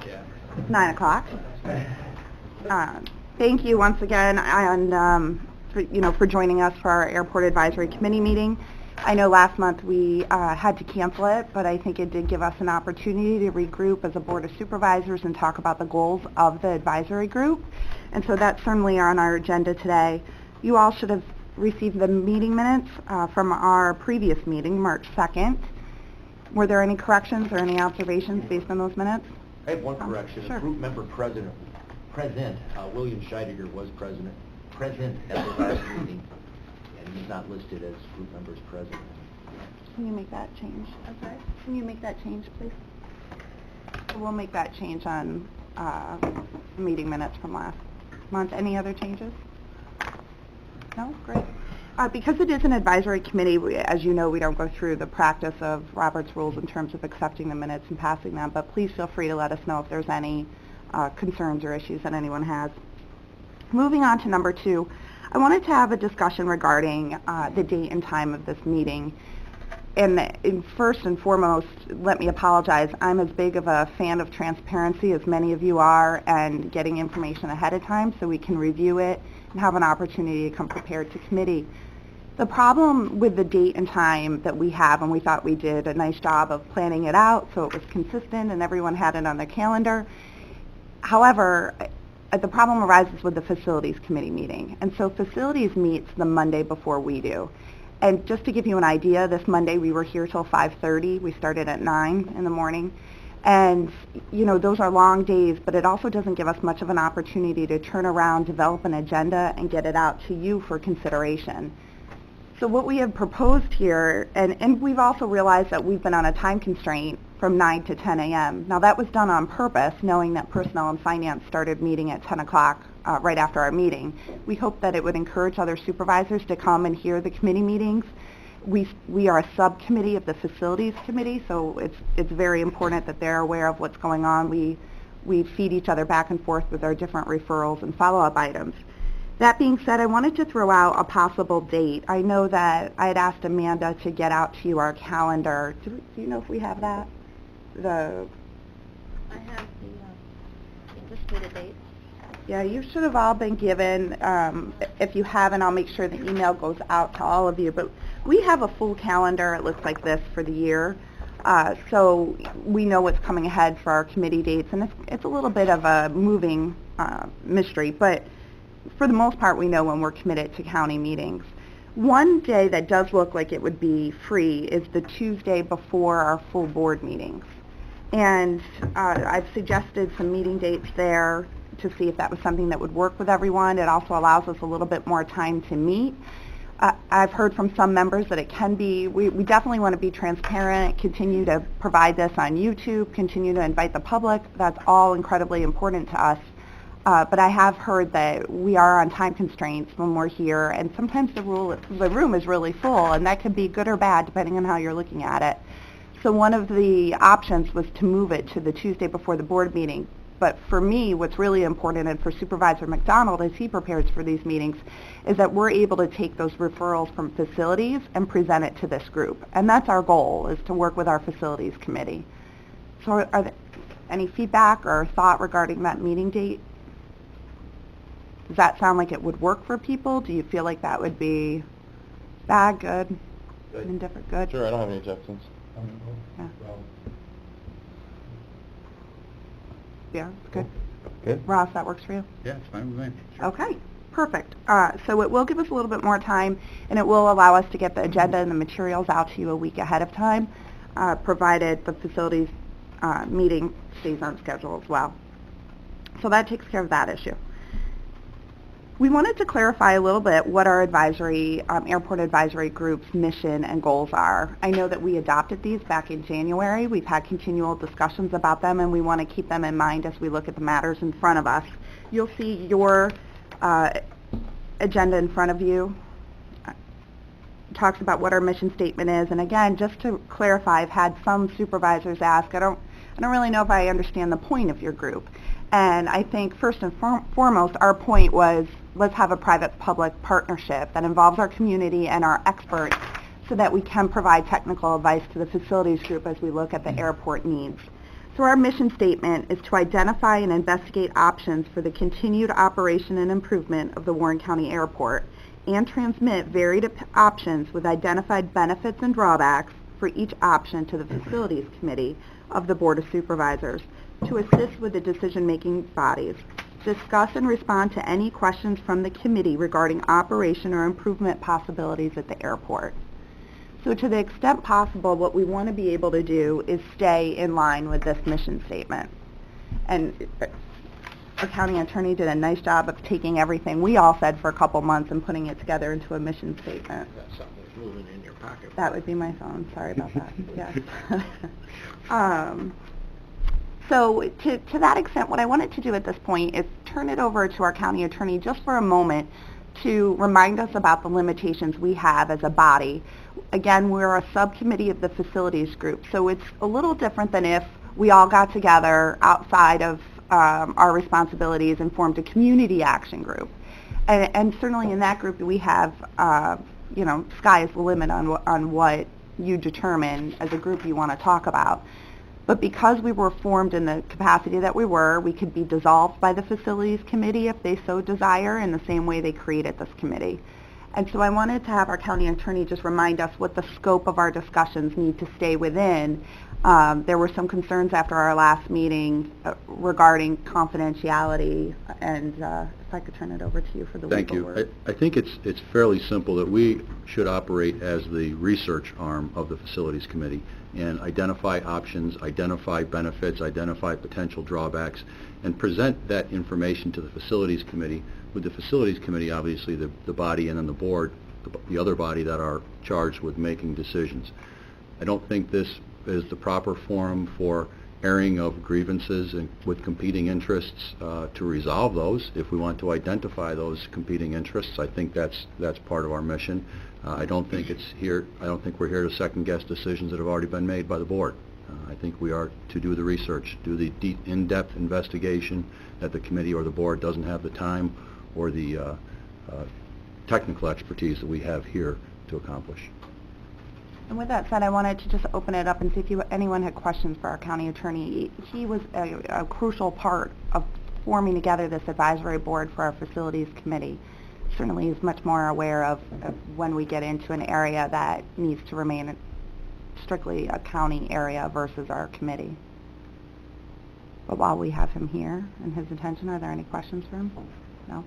Yeah. 9 o'clock. Thank you once again and for joining us for our Airport Advisory Committee meeting. I know last month we had to cancel it, but I think it did give us an opportunity to regroup as a Board of Supervisors and talk about the goals of the advisory group. And so that's certainly on our agenda today. You all should have received the meeting minutes from our previous meeting, March 2nd. Were there any corrections or any observations based on those minutes? I have one correction. Sure. Group member present, William Scheidegger was present at the last meeting, and he's not listed as group members present. Can you make that change? Okay. Can you make that change, please? We'll make that change on meeting minutes from last month. Any other changes? No? Great. Because it is an advisory committee, as you know, we don't go through the practice of Robert's rules in terms of accepting the minutes and passing them, but please feel free to let us know if there's any concerns or issues that anyone has. Moving on to number 2, I wanted to have a discussion regarding the date and time of this meeting. And first and foremost, let me apologize. I'm as big of a fan of transparency as many of you are, and getting information ahead of time so we can review it and have an opportunity to come prepared to committee. The problem with the date and time that we have, and we thought we did a nice job of planning it out so it was consistent and everyone had it on their calendar. However, the problem arises with the facilities committee meeting. And so facilities meets the Monday before we do. And just to give you an idea, this Monday we were here till 5:30. We started at 9 in the morning. And, you know, those are long days, but it also doesn't give us much of an opportunity to turn around, develop an agenda, and get it out to you for consideration. So what we have proposed here, and we've also realized that we've been on a time constraint from 9 to 10 a.m. Now that was done on purpose, knowing that Personnel and Finance started meeting at 10 o'clock right after our meeting. We hope that it would encourage other supervisors to come and hear the committee meetings. We are a subcommittee of the Facilities Committee, so it's very important that they're aware of what's going on. We feed each other back and forth with our different referrals and follow-up items. That being said, I wanted to throw out a possible date. I know that I had asked Amanda to get out to you our calendar. Do you know if we have that? I have the anticipated dates. Yeah, you should have all been given. If you haven't, I'll make sure the email goes out to all of you. But we have a full calendar, it looks like this, for the year. So we know what's coming ahead for our committee dates. And it's a little bit of a moving mystery. But for the most part, we know when we're committed to county meetings. One day that does look like it would be free is the Tuesday before our full board meetings. And I've suggested some meeting dates there to see if that was something that would work with everyone. It also allows us a little bit more time to meet. I've heard from some members that it can be, we definitely want to be transparent, continue to provide this on YouTube, continue to invite the public. That's all incredibly important to us. But I have heard that we are on time constraints when we're here, and sometimes the room is really full, and that could be good or bad depending on how you're looking at it. So one of the options was to move it to the Tuesday before the board meeting. But for me, what's really important, and for Supervisor McDonald as he prepares for these meetings, is that we're able to take those referrals from facilities and present it to this group. And that's our goal, is to work with our facilities committee. So are there any feedback or thought regarding that meeting date? Does that sound like it would work for people? Do you feel like that would be bad, good, indifferent, good? Sure, I don't have any objections. Yeah. Yeah, good. Good. Ross, that works for you? Yeah, it's fine with me. Okay, perfect. So it will give us a little bit more time, and it will allow us to get the agenda and the materials out to you a week ahead of time, provided the facilities meeting stays on schedule as well. So that takes care of that issue. We wanted to clarify a little bit what our advisory, airport advisory group's mission and goals are. I know that we adopted these back in January. We've had continual discussions about them, and we want to keep them in mind as we look at the matters in front of us. You'll see your agenda in front of you. It talks about what our mission statement is, and again, just to clarify, I've had some supervisors ask, I don't really know if I understand the point of your group. And I think first and foremost, our point was, let's have a private-public partnership that involves our community and our experts so that we can provide technical advice to the facilities group as we look at the airport needs. So our mission statement is to identify and investigate options for the continued operation and improvement of the Warren County Airport and transmit varied options with identified benefits and drawbacks for each option to the Facilities Committee of the Board of Supervisors to assist with the decision-making bodies. Discuss and respond to any questions from the committee regarding operation or improvement possibilities at the airport. So to the extent possible, what we want to be able to do is stay in line with this mission statement. And our county attorney did a nice job of taking everything we all said for a couple months and putting it together into a mission statement. That's something that's moving in your pocket. That would be my phone. Sorry about that. Yes. So to that extent, what I wanted to do at this point is turn it over to our county attorney just for a moment to remind us about the limitations we have as a body. Again, we're a subcommittee of the facilities group, so it's a little different than if we all got together outside of our responsibilities and formed a community action group. And certainly in that group we have, sky is the limit on what you determine as a group you want to talk about. But because we were formed in the capacity that we were, we could be dissolved by the Facilities Committee if they so desire, in the same way they created this committee. And so I wanted to have our county attorney just remind us what the scope of our discussions need to stay within. There were some concerns after our last meeting regarding confidentiality, and if I could turn it over to you for the Thank legal you. word. I think it's fairly simple that we should operate as the research arm of the Facilities Committee and identify options, identify benefits, identify potential drawbacks, and present that information to the Facilities Committee, with the Facilities Committee obviously the body, and then the board, the other body that are charged with making decisions. I don't think this is the proper forum for airing of grievances and with competing interests to resolve those. If we want to identify those competing interests, I think that's part of our mission. I don't think we're here to second guess decisions that have already been made by the board. I think we are to do the research, do the deep, in-depth investigation that the committee or the board doesn't have the time or the technical expertise that we have here to accomplish. And with that said, I wanted to just open it up and see if anyone had questions for our county attorney. He was a crucial part of forming together this advisory board for our Facilities Committee. Certainly is much more aware of when we get into an area that needs to remain strictly a county area versus our committee. But while we have him here and his attention, are there any questions for him? No?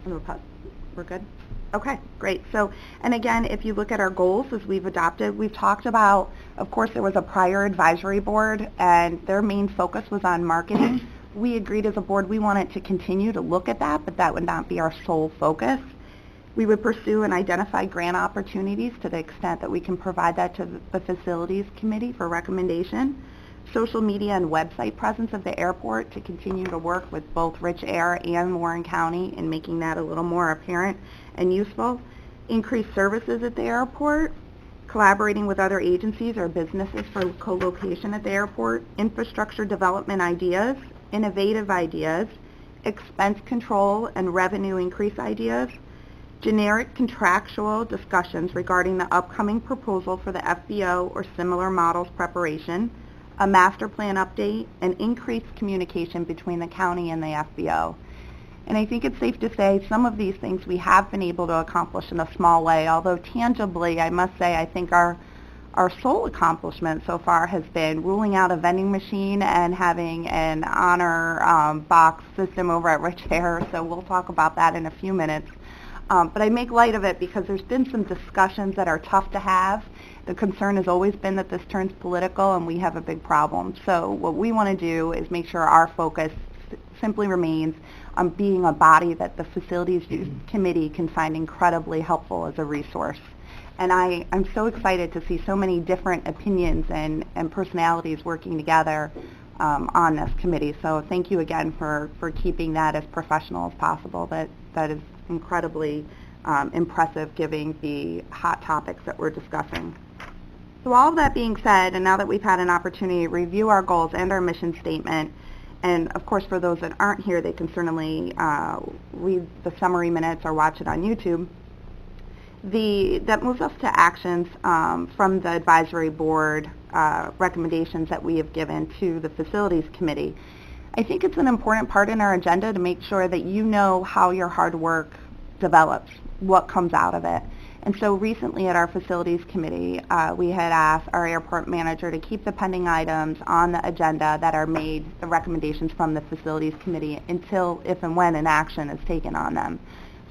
We're good? Okay, great. So, and again, if you look at our goals as we've adopted, we've talked about, of course, there was a prior advisory board and their main focus was on marketing. We agreed as a board we wanted to continue to look at that, but that would not be our sole focus. We would pursue and identify grant opportunities to the extent that we can provide that to the Facilities Committee for recommendation. Social media and website presence of the airport to continue to work with both Rich Air and Warren County in making that a little more apparent and useful. Increase services at the airport, collaborating with other agencies or businesses for co-location at the airport, infrastructure development ideas, innovative ideas, expense control and revenue increase ideas, generic contractual discussions regarding the upcoming proposal for the FBO or similar models preparation, a master plan update, and increased communication between the county and the FBO. And I think it's safe to say some of these things we have been able to accomplish in a small way, although tangibly, I must say, I think our sole accomplishment so far has been ruling out a vending machine and having an honor box system over at Rich Air, so we'll talk about that in a few minutes. But I make light of it because there's been some discussions that are tough to have. The concern has always been that this turns political and we have a big problem. So what we want to do is make sure our focus simply remains on being a body that the Facilities Committee can find incredibly helpful as a resource. And I'm so excited to see so many different opinions and personalities working together on this committee. So thank you again for keeping that as professional as possible. That is incredibly impressive given the hot topics that we're discussing. So all of that being said, and now that we've had an opportunity to review our goals and our mission statement, and of course for those that aren't here, they can certainly read the summary minutes or watch it on YouTube. That moves us to actions from the advisory board recommendations that we have given to the Facilities Committee. I think it's an important part in our agenda to make sure that you know how your hard work develops, what comes out of it. And so recently at our Facilities Committee, we had asked our airport manager to keep the pending items on the agenda that are made, the recommendations from the Facilities Committee, until if and when an action is taken on them.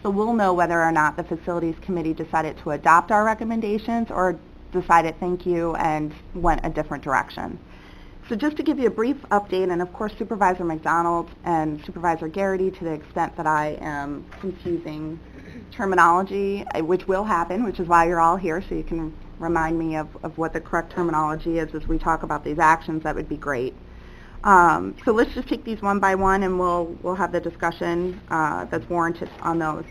So we'll know whether or not the Facilities Committee decided to adopt our recommendations or decided thank you and went a different direction. So just to give you a brief update, and of course Supervisor McDonald and Supervisor Garrity, to the extent that I am confusing terminology, which will happen, which is why you're all here, so you can remind me of what the correct terminology is as we talk about these actions, that would be great. So let's just take these one by one, and we'll have the discussion that's warranted on those.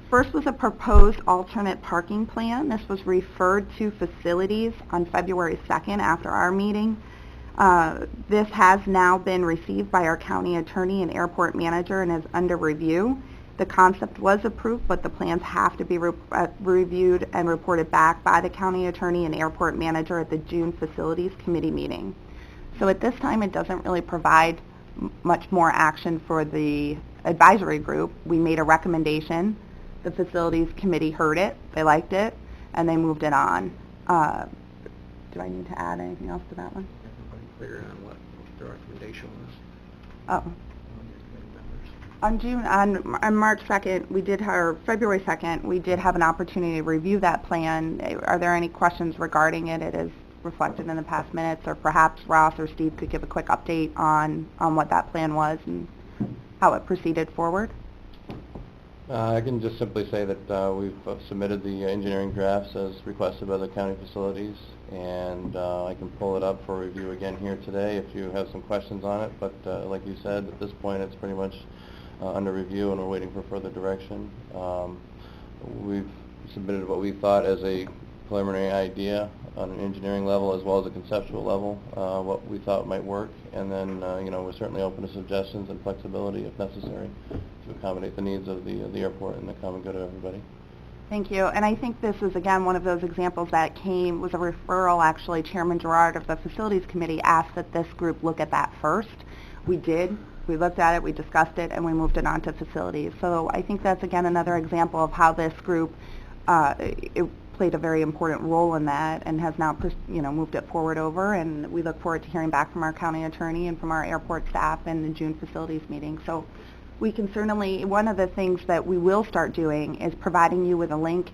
First was a proposed alternate parking plan. This was referred to Facilities on February 2nd after our meeting. This has now been received by our county attorney and airport manager and is under review. The concept was approved, but the plans have to be reviewed and reported back by the county attorney and airport manager at the June Facilities Committee meeting. So at this time, it doesn't really provide much more action for the advisory group. We made a recommendation. The Facilities Committee heard it, they liked it, and they moved it on. Do I need to add anything else to that one? Everybody clear on what the recommendation was? Oh. On March 2nd, we did have, February 2nd, we did have an opportunity to review that plan. Are there any questions regarding it? It is reflected in the past minutes, or perhaps Ross or Steve could give a quick update on what that plan was and how it proceeded forward. I can just simply say that we've submitted the engineering drafts as requested by the county facilities, and I can pull it up for review again here today if you have some questions on it, but like you said, at this point it's pretty much under review and we're waiting for further direction. We've submitted what we thought as a preliminary idea on an engineering level as well as a conceptual level, what we thought might work, and then we're certainly open to suggestions and flexibility if necessary to accommodate the needs of the airport and the common good of everybody. Thank you. And I think this is, again, one of those examples that was a referral, actually. Chairman Gerard of the Facilities Committee asked that this group look at that first. We did. We looked at it, we discussed it, and we moved it on to facilities. So I think that's, again, another example of how this group it played a very important role in that and has now moved it forward over, and we look forward to hearing back from our county attorney and from our airport staff in the June facilities meeting. So we can certainly, one of the things that we will start doing is providing you with a link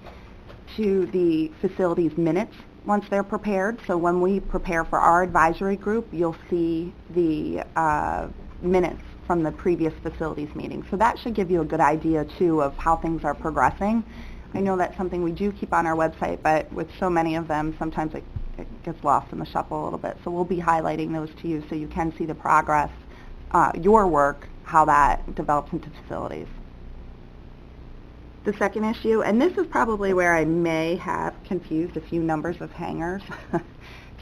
to the facilities minutes once they're prepared. So when we prepare for our advisory group, you'll see the minutes from the previous facilities meeting. So that should give you a good idea, too, of how things are progressing. I know that's something we do keep on our website, but with so many of them, sometimes it gets lost in the shuffle a little bit. So we'll be highlighting those to you so you can see the progress, your work, how that develops into facilities. The second issue, and this is probably where I may have confused a few numbers of hangars.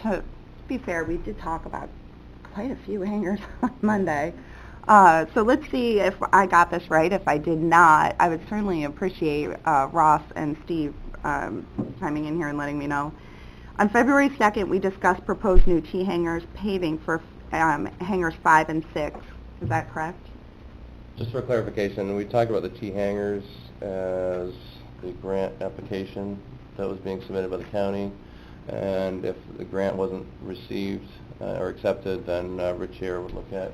To be fair, we did talk about quite a few hangars on Monday. So let's see if I got this right. If I did not, I would certainly appreciate Ross and Steve chiming in here and letting me know. On February 2nd, we discussed proposed new T-hangars paving for hangars 5 and 6. Is that correct? Just for clarification, we talked about the T-hangars as the grant application that was being submitted by the county, and if the grant wasn't received or accepted, then Rich here would look at,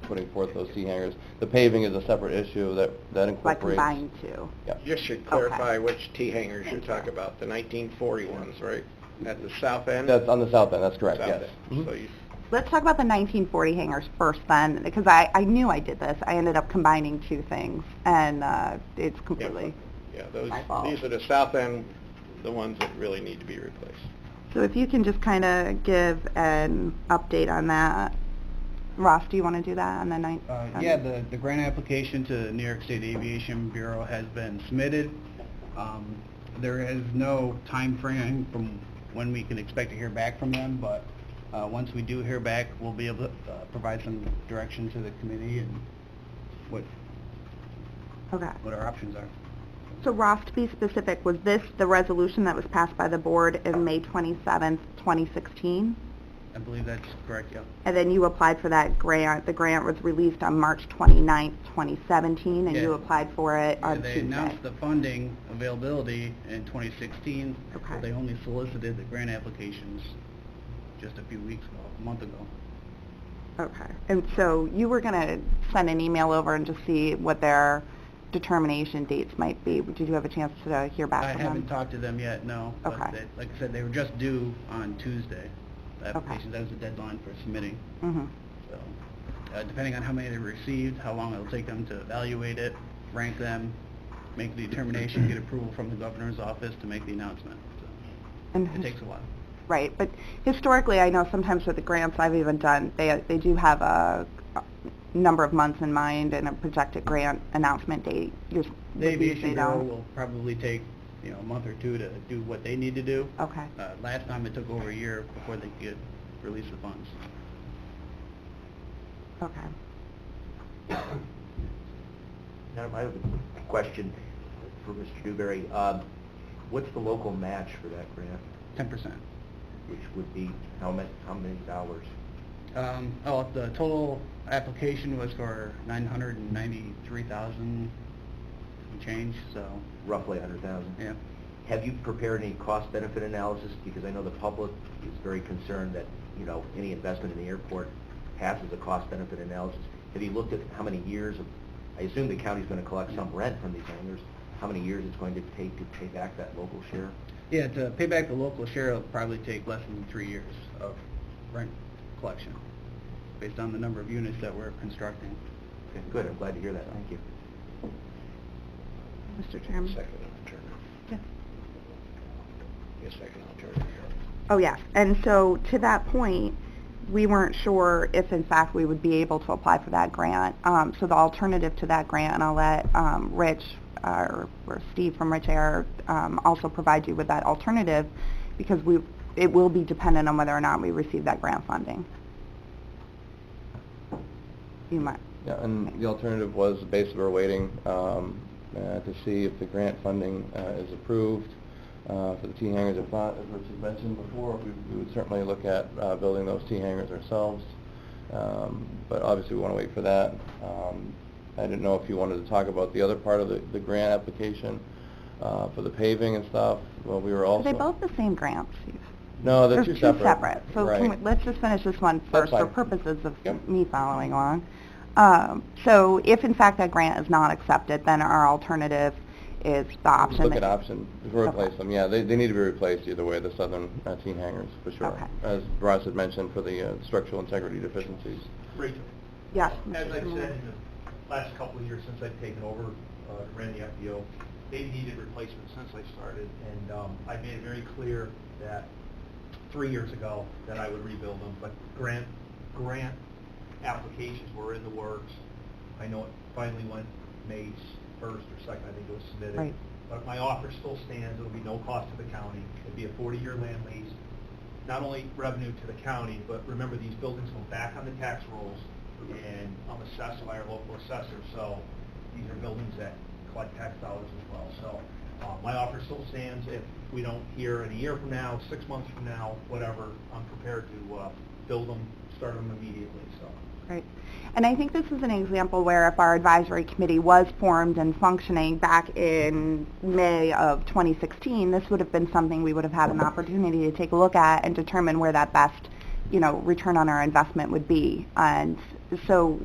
putting forth those T-hangars. The paving is a separate issue that incorporates... Like combined two. Yeah. You should clarify which T-hangars you're talking about, the 1940 ones, right? At the south end? That's on the south end, that's correct, South yes. end. So you, Let's talk about the 1940 hangars first then, because I knew I did this. I ended up combining two things, and it's completely my fault. these are the south end, the ones that really need to be replaced. So if you can just kind of give an update on that. Ross, do you want to do that on the ninth? Yeah, the grant application to the New York State Aviation Bureau has been submitted. There is no time frame from when we can expect to hear back from them, but once we do hear back, we'll be able to provide some direction to the committee and what our options are. So Ross, to be specific, was this the resolution that was passed by the board in May 27th, 2016? I believe that's correct, yeah. And then you applied for that grant. The grant was released on March 29th, 2017, and you Yeah. applied for it Yeah, on they Tuesday. announced the funding availability in 2016, Okay. but they only solicited the grant applications just a few weeks ago, a month ago. Okay. And so you were going to send an email over and just see what their determination dates might be. Did you have a chance to hear back I from them? haven't talked to them yet, no. Okay. But like I said, they were just due on Tuesday. The application, that was the deadline for submitting. Mm-hmm. So, depending on how many they received, how long it'll take them to evaluate it, rank them, make the determination, get approval from the governor's office to make the announcement. So, And it takes a while. Right, but historically, I know sometimes with the grants I've even done, they do have a number of months in mind and a projected grant announcement date. The Aviation they Bureau don't. will probably take, a month or two to do what they need to do. Okay. Last time it took over a year before they could release the funds. Okay. Now, I have a question for Mr. Dewberry. What's the local match for that grant, 10%. which would be how many dollars? The total application was for $993,000 and change, so, Roughly 100,000? yeah. Have you prepared any cost-benefit analysis? Because I know the public is very concerned that, any investment in the airport passes a cost-benefit analysis. Have you looked at how many years of, I assume the county's going to collect some rent from these hangars, how many years it's going to take to pay back that local share? Yeah, to pay back the local share, it'll probably take less than 3 years of rent collection, based on the number of units that we're constructing. Okay, good, I'm glad to hear that, thank you. Mr. Chairman? Second, I'll turn Yeah. it. Yes, second, I'll turn it. Oh, yes. And so to that point, we weren't sure if in fact we would be able to apply for that grant. So the alternative to that grant, and I'll let Rich or Steve from Rich Air also provide you with that alternative, because it will be dependent on whether or not we receive that grant funding. You might. Yeah, and the alternative was basically we're waiting to see if the grant funding is approved for the T hangars. If not, as Rich had mentioned before, we would certainly look at building those T hangars ourselves. But obviously we want to wait for that. I didn't know if you wanted to talk about the other part of the grant application for the paving and stuff. Well, we were also... Are they both the same grants, Steve? No, they're They're two separate. So Right. let's just finish this one That's first for fine. purposes of Yep. me following along. So if in fact that grant is not accepted, then our alternative is the option. Look that- at option, to replace them, yeah, they need to be replaced either way, the southern T hangars, for sure. Okay. As Ross had mentioned, for the structural integrity deficiencies. Rachel, Yes. as Mr. I've Chairman. said in the last couple of years since I've taken over, ran the FBO, they've needed replacement since I started, and I made it very clear that 3 years ago that I would rebuild them, but grant applications were in the works. I know it finally went May 1st or 2nd, I think it was submitted. Right. But my offer still stands. It'll be no cost to the county. It'd be a 40-year land lease. Not only revenue to the county, but remember, these buildings go back on the tax rolls, and I'm assessed by our local assessor, so these are buildings that collect tax dollars as well. So my offer still stands. If we don't hear in a year from now, 6 months from now, whatever, I'm prepared to build them, start them immediately, so. Right. And I think this is an example where if our advisory committee was formed and functioning back in May of 2016, this would have been something we would have had an opportunity to take a look at and determine where that best, return on our investment would be. And so,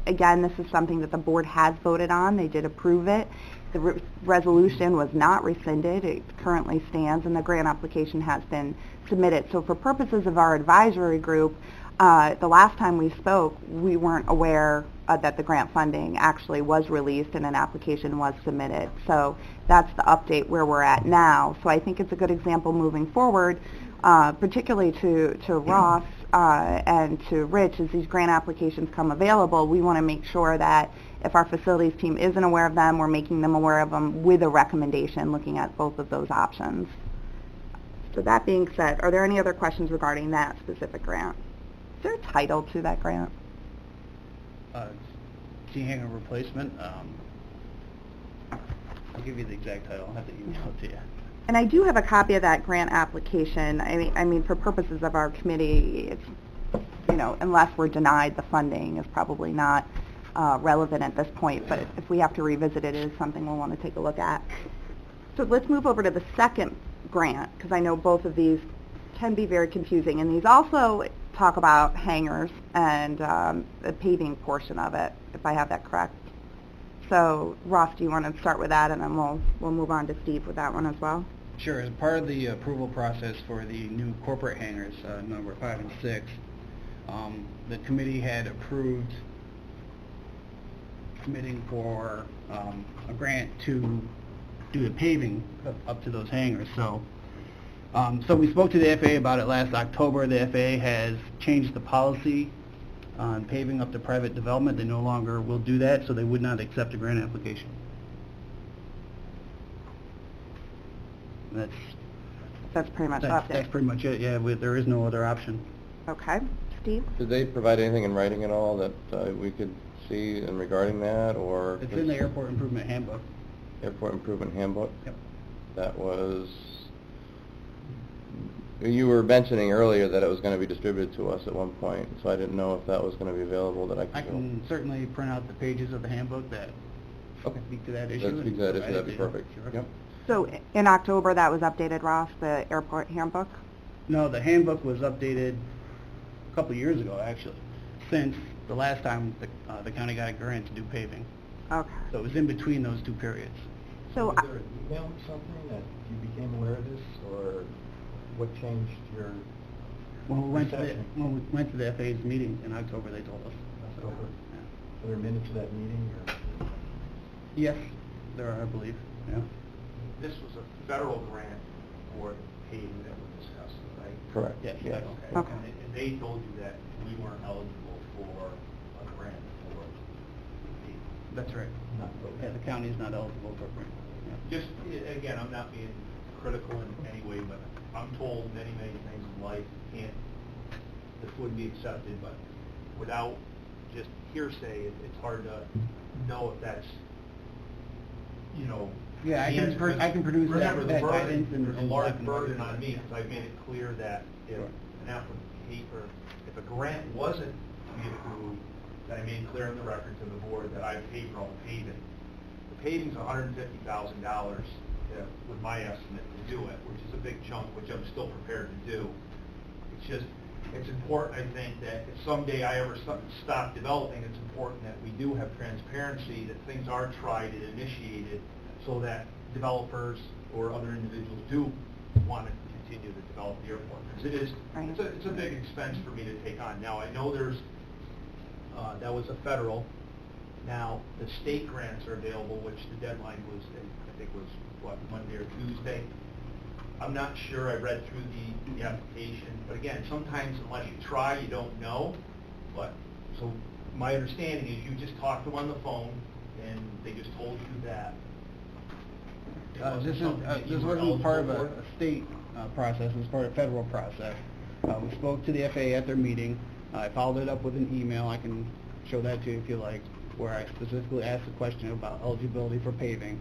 again, this is something that the board has voted on. They did approve it. The resolution was not rescinded. It currently stands, and the grant application has been submitted. So for purposes of our advisory group, the last time we spoke, we weren't aware that the grant funding actually was released and an application was submitted. So that's the update where we're at now. So I think it's a good example moving forward, particularly to Ross and to Rich, as these grant applications come available. We want to make sure that if our facilities team isn't aware of them, we're making them aware of them with a recommendation looking at both of those options. So that being said, are there any other questions regarding that specific grant? Is there a title to that grant? T hanger replacement. I'll give you the exact title. I'll have to email it to you. And I do have a copy of that grant application. I mean, for purposes of our committee, it's, you know, unless we're denied the funding, is probably not relevant at this point, but if we have to revisit it, it is something we'll want to take a look at. So let's move over to the second grant, because I know both of these can be very confusing, and these also talk about hangars and the paving portion of it, if I have that correct. So, Ross, do you want to start with that, and then we'll move on to Steve with that one as well? Sure. As part of the approval process for the new corporate hangars, number 5 and 6, the committee had approved submitting for a grant to do the paving up to those hangars. So we spoke to the FAA about it last October. The FAA has changed the policy on paving up to private development. They no longer will do that, so they would not accept a grant application. That's pretty much up there. That's pretty much it, yeah. There is no other option. Okay. Steve? Did they provide anything in writing at all that we could see in regarding that, or? It's in the Airport Improvement Handbook. Airport Improvement Handbook? Yep. That was, you were mentioning earlier that it was going to be distributed to us at one point, so I didn't know if that was going to be available that I could I can certainly print out the pages of the handbook that speak to that issue. That speak to that issue, that'd be perfect. Sure. Yep. So in October, that was updated, Ross, the airport handbook? No, the handbook was updated a couple of years ago, actually, since the last time the county got a grant to do paving. Okay. So it was in between those two periods. So Was there an email or something that you became aware of this, or what changed your When we went perception? to the FAA's meeting in October, they told us. October? Yeah. Were there minutes of that meeting, or? Yes, there are, I believe, yeah. This was a federal grant for the paving that we're discussing, right? Correct. Yes. Yes. Okay. And they told you that we weren't eligible for a grant for paving. That's right. Not Yeah, the county is not eligible for a grant. Yeah. Just, again, I'm not being critical in any way, but I'm told many things in life this wouldn't be accepted, but without just hearsay, it's hard to know if that's, you know. Yeah, I the can answer. I can produce Remember, the that burden, guidance and there's a and large black and white. burden on me, because I've made it clear that if Sure. an applicant, or if a grant wasn't to be approved, that I made clear in the record to the board that I paid for all the paving. The paving's $150,000 with my estimate to do it, which is a big chunk, which I'm still prepared to do. It's just, it's important, I think, that if someday I ever stop developing, it's important that we do have transparency, that things are tried and initiated, so that developers or other individuals do want to continue to develop the airport. Because it is, Right. it's a big expense for me to take on. Now, I know there's, that was a federal. Now, the state grants are available, which the deadline was, I think was, what, Monday or Tuesday? I'm not sure, I read through the application, but again, sometimes unless you try, you don't know. But, so my understanding is you just talked to them on the phone, and they just told you that. it wasn't This something that you wasn't were part of eligible a state process, it was part of a federal process. We spoke to the FAA at their meeting. I followed it up with an email. I can show that to you if you like, where I specifically asked a question about eligibility for paving.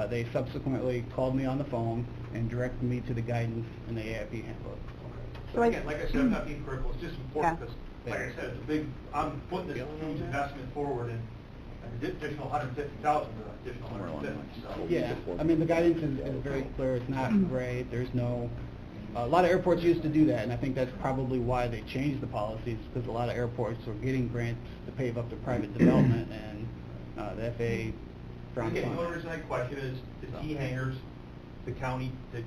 They subsequently called me on the phone and directed me to the guidance in the AIP handbook. But again, like I said, I'm not being critical, it's just important, Yeah. because, like I said, it's a big, I'm putting this huge investment forward, and an additional $150,000, additional $150,000, so. Yeah, I mean, the guidance is very clear, it's not gray, there's no, a lot of airports used to do that, and I think that's probably why they changed the policies, because a lot of airports were getting grants to pave up to private development, and the FAA frowned Again, the upon only it. reason I question is the T hangars, the county to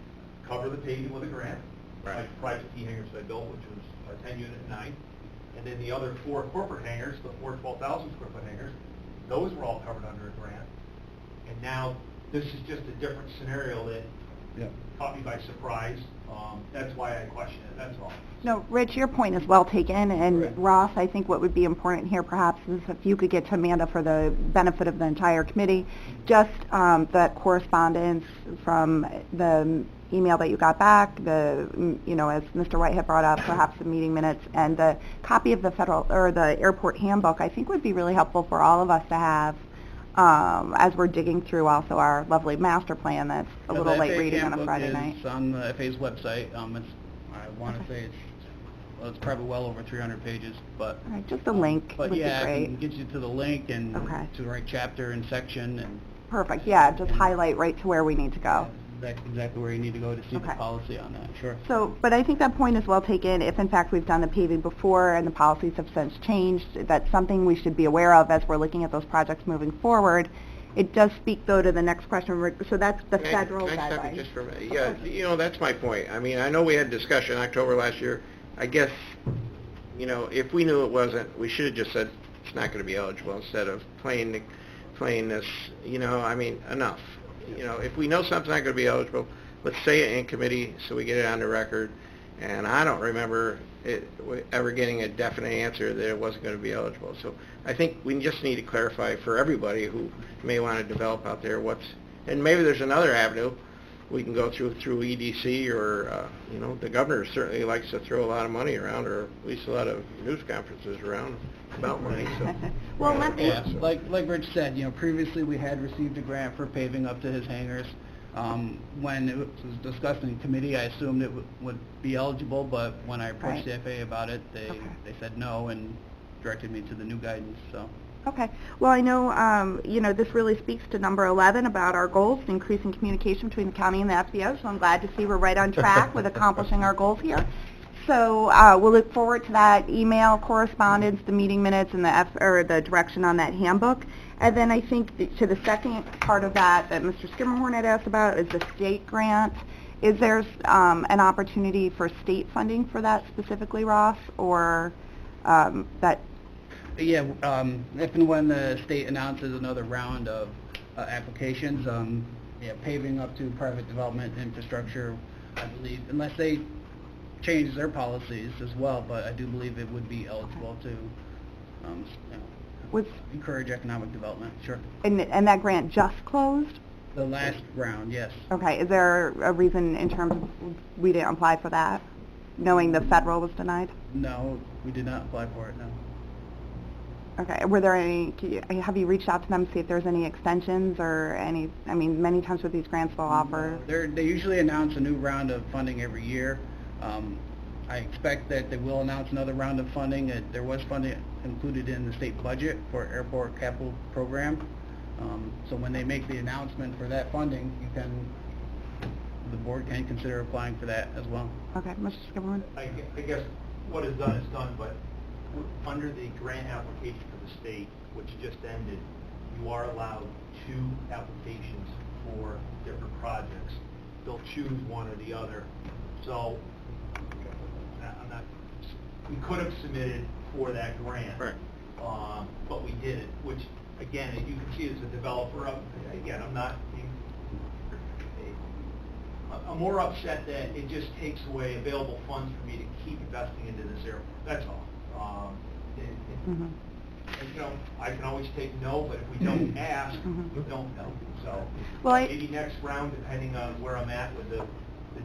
cover the paving with a grant, like private T hangars that I built, which was a 10-unit at 9, and then the other 4 corporate hangars, the 4 12,000 square foot hangars, those were all covered under a grant. And now, this is just a different scenario that Yep. caught me by surprise. That's why I question it, that's all. No, Rich, your point is well taken, and Right. Ross, I think what would be important here perhaps is if you could get to Amanda for the benefit of the entire committee, just that correspondence from the email that you got back, you know, as Mr. White had brought up, perhaps the meeting minutes, and the copy of the federal, or the airport handbook, I think would be really helpful for all of us to have, as we're digging through also our lovely master plan that's a So little the late FAA reading on a handbook Friday night. is on the FAA's website. I want to say it's probably well over 300 pages, but... All right, just a link But would yeah, be I great. can get you to the link and Okay. to the right chapter and section, and Perfect, yeah, just And- highlight right to where we need to go. that's exactly where you need to go to see the Okay. policy on that, sure. So, but I think that point is well taken. If in fact we've done the paving before and the policies have since changed, that's something we should be aware of as we're looking at those projects moving forward. It does speak though to the next question, so that's the federal Can I stop you guidelines. just for a minute? Yeah, you know, that's my point. I mean, I know we had discussion in October last year. I guess, you know, if we knew it wasn't, we should have just said it's not going to be eligible instead of playing this, you know, I mean, enough. You know, if we know something's not going to be eligible, let's say it in committee so we get it on the record. And I don't remember ever getting a definite answer that it wasn't going to be eligible. So I think we just need to clarify for everybody who may want to develop out there and maybe there's another avenue we can go through EDC or, you know, the governor certainly likes to throw a lot of money around, or at least a lot of news conferences around about money, so. Well, let me, Yeah, like Rich said, you know, previously we had received a grant for paving up to his hangars. When it was discussed in committee, I assumed it would be eligible, but when I approached Right. the FAA about it, they Okay. said no and directed me to the new guidance, so. okay. Well, I know, you know, this really speaks to number 11 about our goals, increasing communication between the county and the FBO, so I'm glad to see we're right on track with accomplishing our goals here. So we'll look forward to that email correspondence, the meeting minutes, and the direction on that handbook. And then I think to the second part of that Mr. Skimmerhorn had asked about is the state grant. Is there an opportunity for state funding for that specifically, Ross, or that? Yeah, if and when the state announces another round of applications, yeah, paving up to private development infrastructure, I believe, unless they change their policies as well, but I do believe it would be eligible to, you know, encourage economic development, sure. And that grant just closed? The last round, yes. Okay, is there a reason in terms of we didn't apply for that, knowing the federal was denied? No, we did not apply for it, no. Okay, were there any, have you reached out to them to see if there's any extensions or any, I mean, many times with these grants they'll offer. They usually announce a new round of funding every year. I expect that they will announce another round of funding. There was funding included in the state budget for airport capital program. So when they make the announcement for that funding, the board can consider applying for that as well. Okay, Mr. Skimmerman? I guess what is done is done, but under the grant application for the state, which just ended, you are allowed 2 applications for different projects. They'll choose one or the other. So we could have submitted for that grant, Right. but we didn't, which, again, as you can see, as a developer, again, I'm more upset that it just takes away available funds for me to keep investing into this airport. That's all. Mhm. And, you know, I can always take no, but if we don't ask, Mhm. we don't know. So Well, maybe next round, depending on where I'm at with the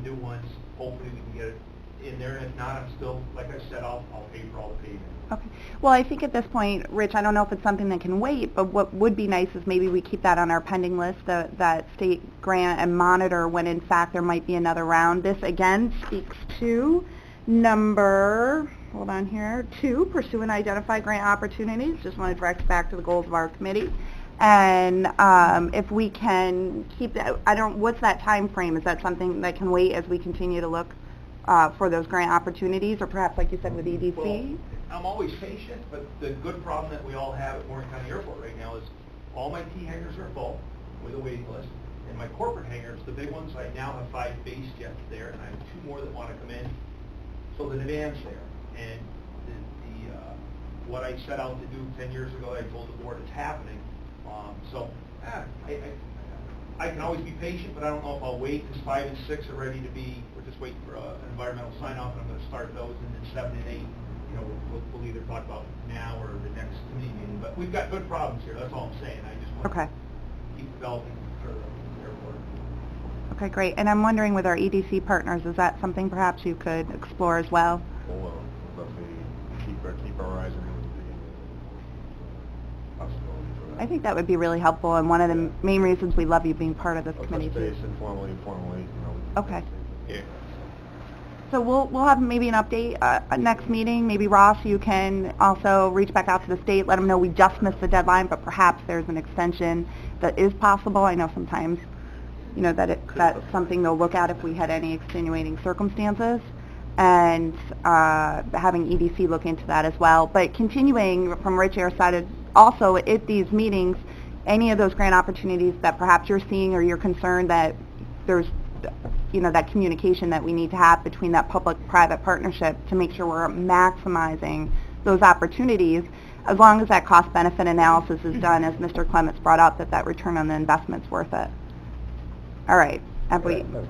new ones, hopefully we can get it in there. And if not, I'm still, like I said, I'll pay for all the paving. Okay. Well, I think at this point, Rich, I don't know if it's something that can wait, but what would be nice is maybe we keep that on our pending list, that state grant, and monitor when in fact there might be another round. This again speaks to number, hold on here, 2, pursue and identify grant opportunities. Just want to direct back to the goals of our committee. And if we can keep that, what's that time frame? Is that something that can wait as we continue to look for those grant opportunities, or perhaps like you said with EDC? Well, I'm always patient, but the good problem that we all have at Morgan County Airport right now is all my T hangars are full with a waiting list, and my corporate hangars, the big ones, I now have 5 base jets there, and I have 2 more that want to come in, so the demand's there. And what I set out to do 10 years ago, I told the board it's happening. I can always be patient, but I don't know if I'll wait because 5 and 6 are ready to be. We're just waiting for an environmental sign-off, and I'm going to start those, and then 7 and 8. You know, we'll either talk about now or the next committee meeting. But we've got good problems here. That's all I'm saying. I just want Okay. to keep developing for the airport. Okay, great. And I'm wondering with our EDC partners, is that something perhaps you could explore as well? Well, definitely keep our eyes on it. Possibility for that. I think that would be really helpful, and one of the main reasons we love you being part of this I'll committee touch too. base informally, Okay. Yeah. So we'll have maybe an update next meeting. Maybe Ross, you can also reach back out to the state, let them know we just missed the deadline, but perhaps there's an extension that is possible. I know sometimes, that's something they'll look at if we had any extenuating circumstances, and having EDC look into that as well. But continuing from Rich Air side, also at these meetings, any of those grant opportunities that perhaps you're seeing or you're concerned that there's that communication that we need to have between that public-private partnership to make sure we're maximizing those opportunities, as long as that cost-benefit analysis is done, as Mr. Clements brought up, that return on the investment's worth it. All right.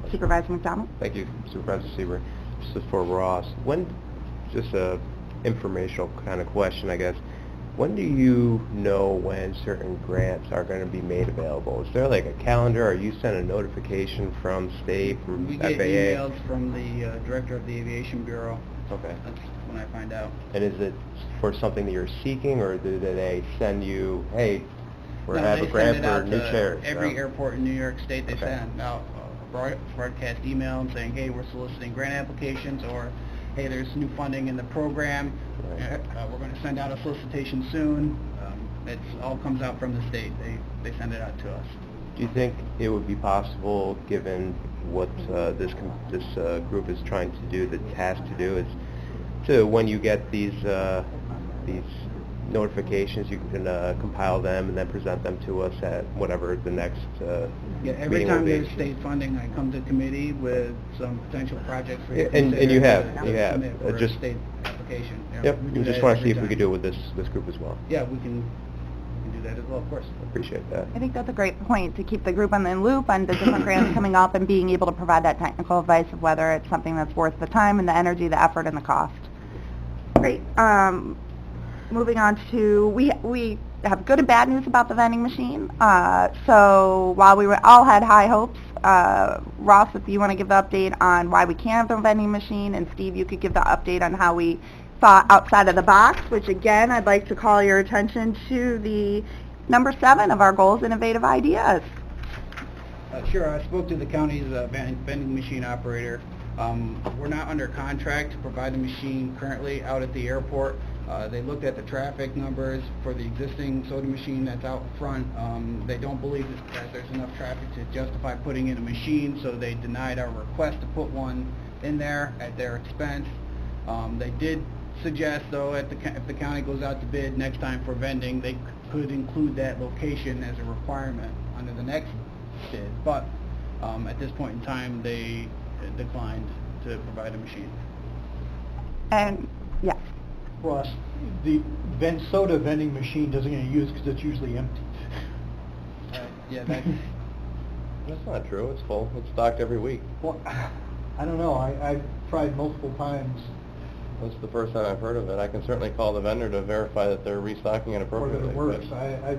Supervisor McDonald? Thank you, Supervisor Seaver. Just for Ross, just a informational kind of question, I guess. When do you know when certain grants are going to be made available? Is there like a calendar, or you send a notification from state, from We FAA? get emails from the director of the Aviation Bureau. Okay. That's when I find out. And is it for something that you're seeking, or do they send you, hey, we have a grant for new chairs? Every airport in New York State, they Okay. send out a broadcast email saying, hey, we're soliciting grant applications, or hey, there's new funding in the program. Right. We're going to send out a solicitation soon. It all comes out from the state. They send it out to us. Do you think it would be possible, given what this group is trying to do, the task to do, is to, when you get these notifications, you can compile them and then present them to us at whatever the next Every meeting will time be? there's state funding, I come to committee with some potential projects for you to And consider you have, to you have. submit for a Just- state application. Yeah, Yep, we do we just that want to every see if we time. could do it with this group as well. Yeah, we can do that as well, of course. Appreciate that. I think that's a great point, to keep the group on the loop on the different grants coming up and being able to provide that technical advice of whether it's something that's worth the time and the energy, the effort, and the cost. Great. Moving on to, we have good and bad news about the vending machine. So while we all had high hopes, Ross, if you want to give the update on why we can't have the vending machine, and Steve, you could give the update on how we thought outside of the box, which again, I'd like to call your attention to the number 7 of our goals, innovative ideas. Sure, I spoke to the county's vending machine operator. We're not under contract to provide the machine currently out at the airport. They looked at the traffic numbers for the existing soda machine that's out front. They don't believe that there's enough traffic to justify putting in a machine, so they denied our request to put one in there at their expense. They did suggest, though, if the county goes out to bid next time for vending, they could include that location as a requirement under the next bid. But at this point in time, they declined to provide a machine. And, yeah. Ross, the soda vending machine doesn't get used because it's usually empty. Yeah, that's... That's not true. It's full. It's stocked every week. Well, I don't know. I've tried multiple times. That's the first time I've heard of it. I can certainly call the vendor to verify that they're restocking it Or that appropriately. it works. but- I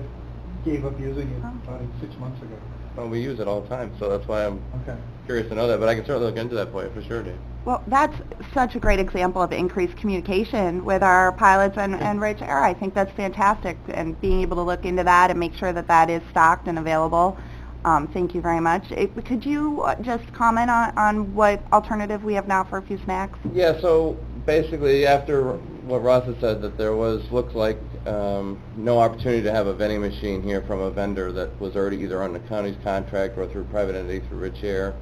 gave up using it about 6 months ago. Well, we use it all the time, so that's why I'm Okay. curious to know that. But I can certainly look into that for you, for sure, Dave. Well, that's such a great example of increased communication with our pilots and Rich Air. I think that's fantastic, and being able to look into that and make sure that that is stocked and available. Thank you very much. Could you just comment on what alternative we have now for a few snacks? Yeah, so basically after what Ross had said, that there looks like no opportunity to have a vending machine here from a vendor that was already either on the county's contract or through a private entity through Rich Air.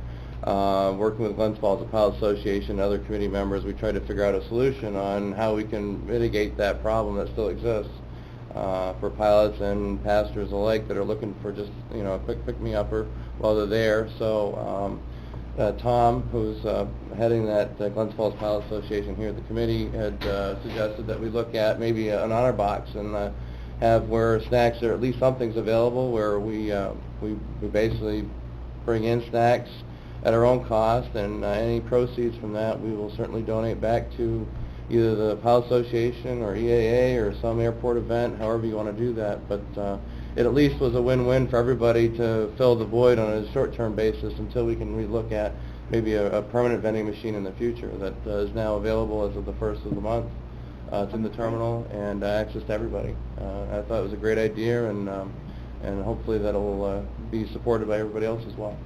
Working with Glens Falls Pilot Association and other committee members, we tried to figure out a solution on how we can mitigate that problem that still exists for pilots and passengers alike that are looking for just a quick pick-me-upper while they're there. So Tom, who's heading that Glens Falls Pilot Association here at the committee, had suggested that we look at maybe an honor box and have where snacks, or at least something's available, where we basically bring in snacks at our own cost, and any proceeds from that we will certainly donate back to either the Pilot Association or EAA or some airport event, however you want to do that. But it at least was a win-win for everybody to fill the void on a short-term basis until we can relook at maybe a permanent vending machine in the future that is now available as of the first of the month. It's in the terminal and access to everybody. I thought it was a great idea, and and hopefully that'll be supported by everybody else as well.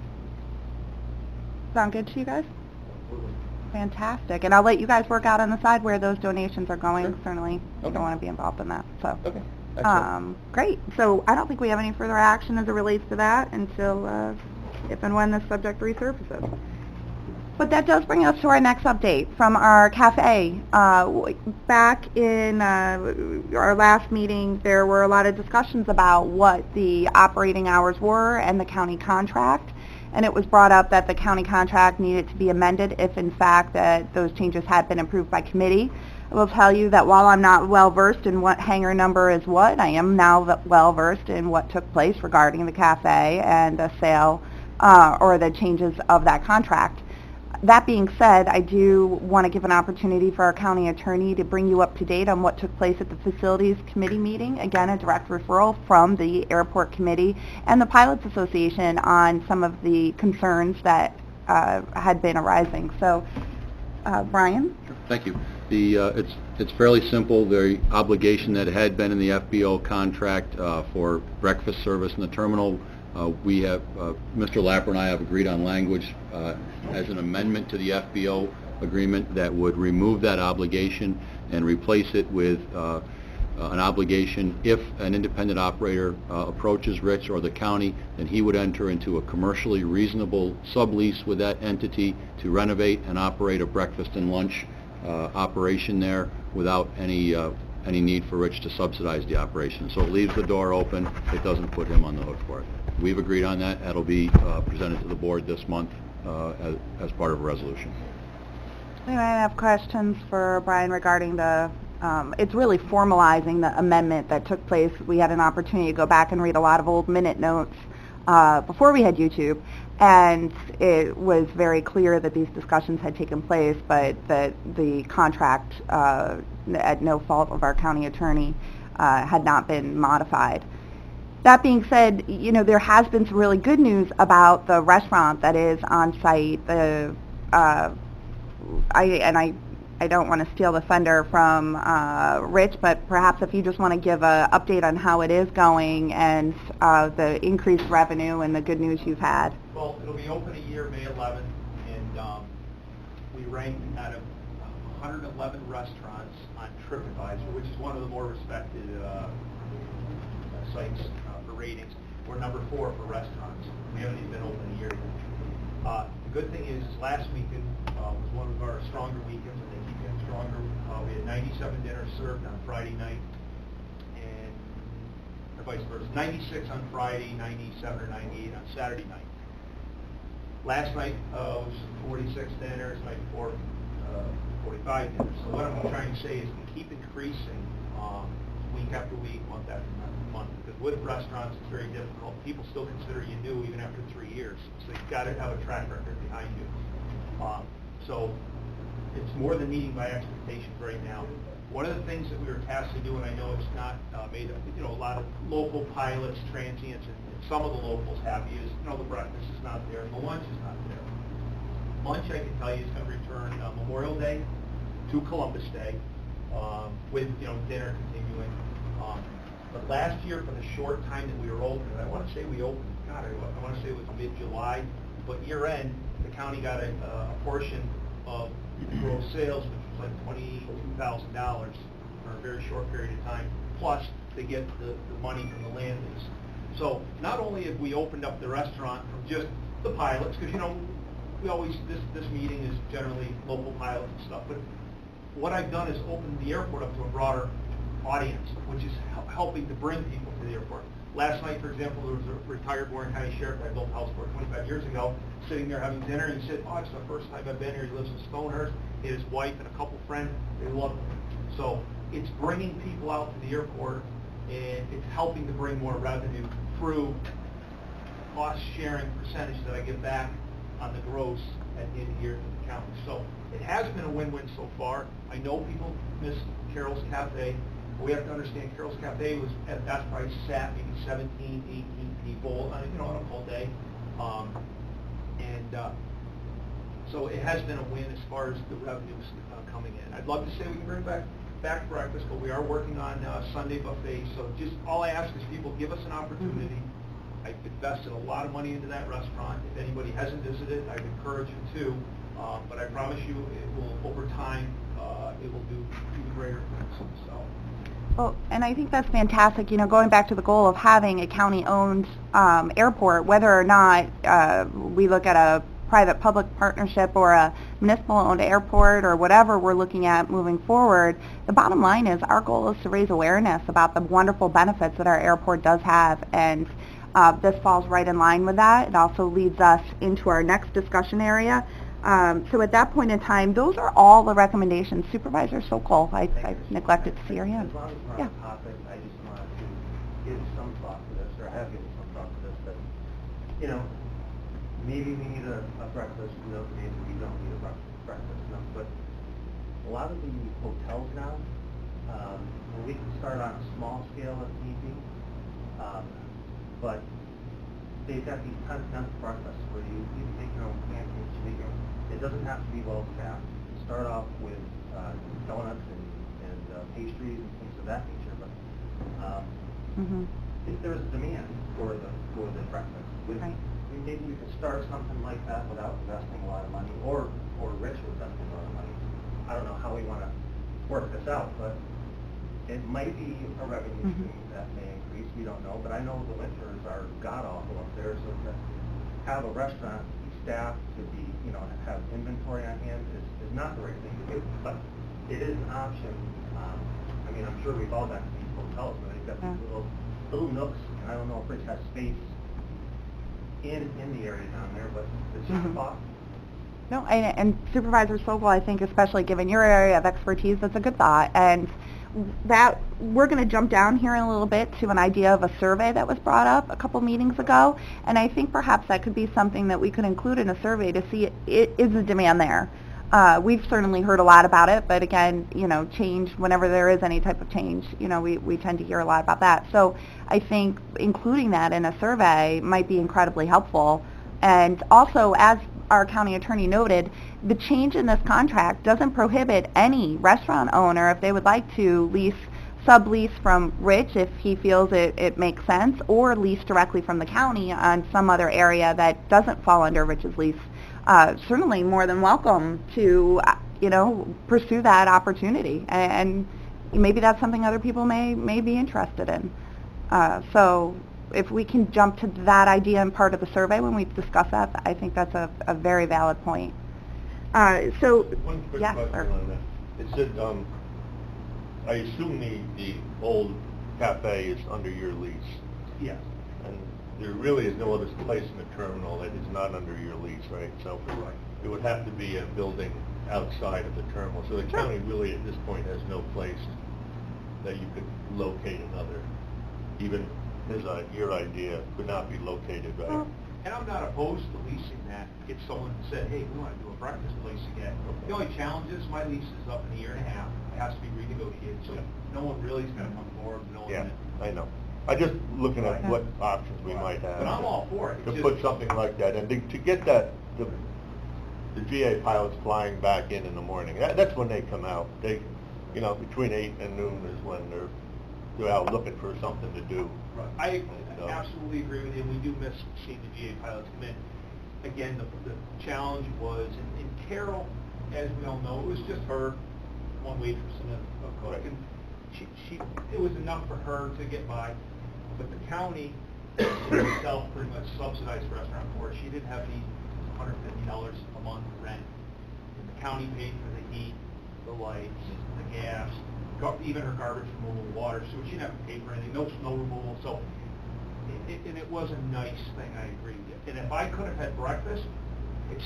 Sound good to you guys? Fantastic. And I'll let you guys work out on the side where those donations are going. Sure. Certainly, you Okay. don't want to be involved in that. So, Okay, excellent. great. So I don't think we have any further action as it relates to that until if and when this subject resurfaces. But that does bring us to our next update from our cafe. Back in our last meeting, there were a lot of discussions about what the operating hours were and the county contract. And it was brought up that the county contract needed to be amended if, in fact, that those changes had been approved by committee. I will tell you that while I'm not well-versed in what hangar number is what, I am now well-versed in what took place regarding the cafe and the sale or the changes of that contract. That being said, I do want to give an opportunity for our county attorney to bring you up to date on what took place at the Facilities Committee meeting. Again, a direct referral from the Airport Committee and the Pilots Association on some of the concerns that had been arising. So, Brian? Thank you. It's fairly simple. The obligation that had been in the FBO contract for breakfast service in the terminal, we have, Mr. Lapper and I have agreed on language as an amendment to the FBO agreement that would remove that obligation and replace it with an obligation if an independent operator approaches Rich or the county, then he would enter into a commercially reasonable sublease with that entity to renovate and operate a breakfast and lunch operation there without any need for Rich to subsidize the operation. So it leaves the door open. It doesn't put him on the hook for it. We've agreed on that. That'll be presented to the board this month as part of a resolution. I have questions for Brian regarding the, it's really formalizing the amendment that took place. We had an opportunity to go back and read a lot of old minute notes before we had YouTube, and it was very clear that these discussions had taken place, but that the contract, at no fault of our county attorney, had not been modified. That being said, you know, there has been some really good news about the restaurant that is on site. I don't want to steal the thunder from Rich, but perhaps if you just want to give an update on how it is going and the increased revenue and the good news you've had. Well, it'll be open a year, May 11th, and we rank out of 111 restaurants on TripAdvisor, which is one of the more respected sites for ratings. We're number 4 for restaurants. We haven't even been open a year yet. The good thing is last weekend was one of our stronger weekends, and they keep getting stronger. We had 97 dinners served on Friday night, and or vice versa. 96 on Friday, 97 or 98 on Saturday night. Last night was 46 dinners, night before 45 dinners. So what I'm trying to say is we keep increasing week after week, month after month, because with restaurants it's very difficult. People still consider you new even after 3 years, so you've got to have a track record behind you. So it's more than meeting my expectations right now. One of the things that we were tasked to do, and I know it's not made up, you know, a lot of local pilots, transients, and some of the locals have, is, you know, the breakfast is not there and the lunch is not there. Lunch, I can tell you, is going to return Memorial Day to Columbus Day, with, you know, dinner continuing. But last year, for the short time that we were open, and I want to say we opened, God, I want to say it was mid-July, but year-end, the county got a portion of gross sales, which was like $22,000 for a very short period of time, plus they get the money from the land lease. So not only have we opened up the restaurant from just the pilots, because, you know, we always, this meeting is generally local pilots and stuff, but what I've done is opened the airport up to a broader audience, which is helping to bring people to the airport. Last night, for example, there was a retired Warren County sheriff I built a house for 25 years ago, sitting there having dinner, and he said, oh, it's the first time I've been here. He lives in Stonehurst. He had his wife and a couple friends. They love him. So it's bringing people out to the airport, and it's helping to bring more revenue through cost-sharing percentage that I get back on the gross at the end of the year to the county. So it has been a win-win so far. I know people miss Carol's Cafe. We have to understand Carol's Cafe was at best price sat maybe 17, 18 people, you know, on a full day, so it has been a win as far as the revenues coming in. I'd love to say we can bring back back to breakfast, but we are working on Sunday buffet. So just all I ask is people give us an opportunity. I invested a lot of money into that restaurant. If anybody hasn't visited, I'd encourage you to. But I promise you, it will, over time, it will do even greater things. So. Well, and I think that's fantastic, you know, going back to the goal of having a county-owned airport, whether or not we look at a private-public partnership or a municipal-owned airport or whatever we're looking at moving forward, the bottom line is our goal is to raise awareness about the wonderful benefits that our airport does have, and this falls right in line with that. It also leads us into our next discussion area. So at that point in time, those are all the recommendations. Supervisor Sokol, I neglected to see your hand. As long as we're on the topic, I just wanted to give some thought to this, or have given some thought to this, that, you know, maybe we need a breakfast, maybe we don't need a breakfast, but a lot of the hotels now, we can start on a small scale if need be, but they've got these continental breakfasts where you make your own pancakes, you make your own. It doesn't have to be well staffed. You start off with donuts and pastries and things of that nature, but if there's a demand for the breakfast, maybe we could start something like that without investing a lot of money, or Rich investing a lot of money. I don't know how we want to work this out, but it might be a revenue stream that may increase. We don't know, but I know the winters are god awful up there, so to have a restaurant staffed to be, have inventory on hand is not the right thing to do, but it is an option. I mean, I'm sure we've all been to these hotels where they've got these little nooks, and I don't know if Rich has space in the area down there, but it's just a thought. No, and Supervisor Sobel, I think especially given your area of expertise, that's a good thought. And that we're going to jump down here in a little bit to an idea of a survey that was brought up a couple meetings ago, and I think perhaps that could be something that we could include in a survey to see is the demand there. We've certainly heard a lot about it, but again, change, whenever there is any type of change, we tend to hear a lot about that. So I think including that in a survey might be incredibly helpful. And also, as our county attorney noted, the change in this contract doesn't prohibit any restaurant owner, if they would like to sublease from Rich if he feels it makes sense, or lease directly from the county on some other area that doesn't fall under Rich's lease. Certainly more than welcome to, pursue that opportunity. And maybe that's something other people may be interested in. So if we can jump to that idea and part of the survey when we discuss that, I think that's a very valid point. So, one quick yeah, question on that. It said, I assume the old cafe is under your lease. Yes. And there really is no other place in the terminal that is not under your lease, right? So it would have to be a building outside of the terminal. So the county really at this point has no place that you could locate another, even as your idea could not be located, right? And I'm not opposed to leasing that if someone said, hey, we want to do a breakfast place again. The only challenge is my lease is up in a year and a half. It has to be renegotiated, so no one really is going to come forward knowing that. I know. I'm just looking at what options we might have. But I'm all for it. To put something like that, and to get that, the GA pilots flying back in the morning, that's when they come out. They, between 8 and noon is when they're out looking for something to do. Right. I absolutely agree with you, and we do miss seeing the GA pilots come in. Again, the challenge was, in Carroll, as we all know, it was just her, one waitress and a cook, and it was enough for her to get by, but the county itself pretty much subsidized the restaurant for her. She didn't have any $150 a month rent, and the county paid for the heat, the lights, the gas, even her garbage removal, water, so she didn't have to pay for anything, no snow removal, so it was a nice thing, I agree with you. And if I could have had breakfast, it's